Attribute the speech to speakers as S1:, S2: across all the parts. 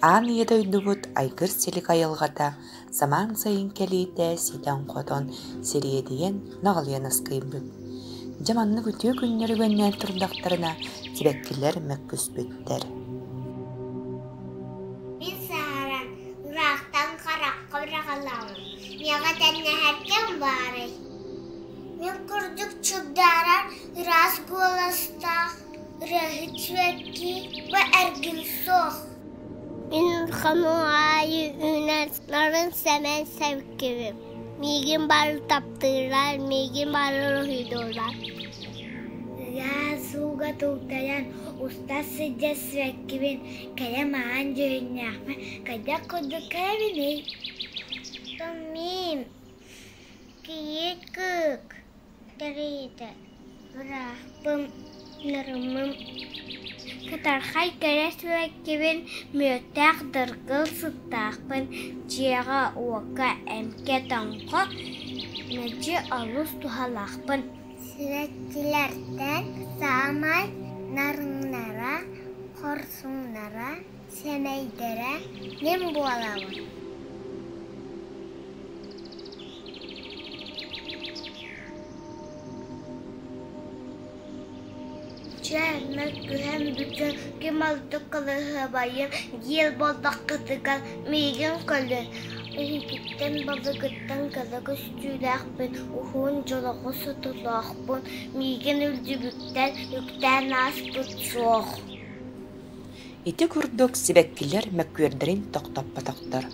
S1: Аан едойдубут айгыр селик айылгата заман сайын келиите ситен котон сириедиен нагалыян аскыйбыт. Жаманны бүтүө күннөрү гөннен турдактарына тибеккилер мөккүспүттер.
S2: Мен сааран ырактан каракка бирагалам. Мияга тенне herkem бары. Мен курдук чубдаран ырас голаста рахичвеки ва эргинсох. Мен хамуайы үнәтләрен сәмен сәвкебем. Мигин бары таптырlar, мигин бары рухидолар. Я суга туктаян устасы дәсвәкебен, кәләмән җыйнәхмә, кәдә куды кәбине. Томим. Киекк. Дәрите. Рахбым, нырымым. Кытархай кәрәсвәкебен мөтәк дыргыл сыттақпын, жиға уака әмке таңқа, нәджі алыс тухалақпын. Сірәттілерден самай нарыңнара, қорсыңнара, сәмәйдері мен буалауын. Cəhənnət gühəm bütün gemaldı qılığı bayım, yel boldak qıtıqal, meygen qılı. Gitten bazı gitten qılığı üstülaqbın, uğun jolağı sıtılaqbın, meygen üldübükten, yükten asbıt soğ.
S1: Ити курдук сибеккилер мәккүердерин тоқтаппатақтар.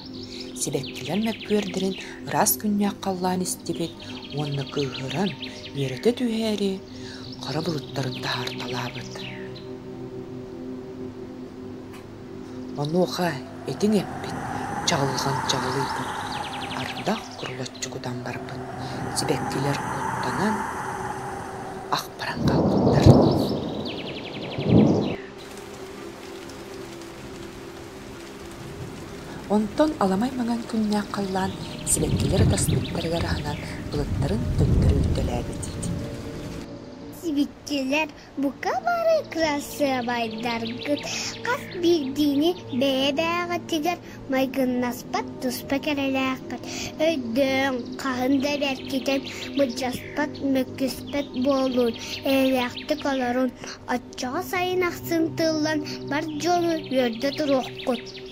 S1: Сибеккилер мәккүердерин ырас күннәк қаллан истибит, онны кыгыран, мереті түйәри, қара бұлыттарын тахарталабыт. Оны оға етің әппет, чағылған чағылыйбыт. Ардақ құрылатчы құдан барбыт. Сибеккилер құттанан ақ баран қалбыттар. Онтон аламай маңан күннәк қаллан сибеккилер таспыттарыгар аханан бұлыттарын төттөрі үттеләбет.
S2: Сибеккилер бука бары красывайдар гыт. Қас бирдини бәе-бәға тигер майгыннаспат туспа кәреләққат. Өйдің қағында бәркетен мұджаспат мөккіспат болуын. Әләқті қаларын атчаға сайын ақсын тылан бар жоны өрді тұруқ құт.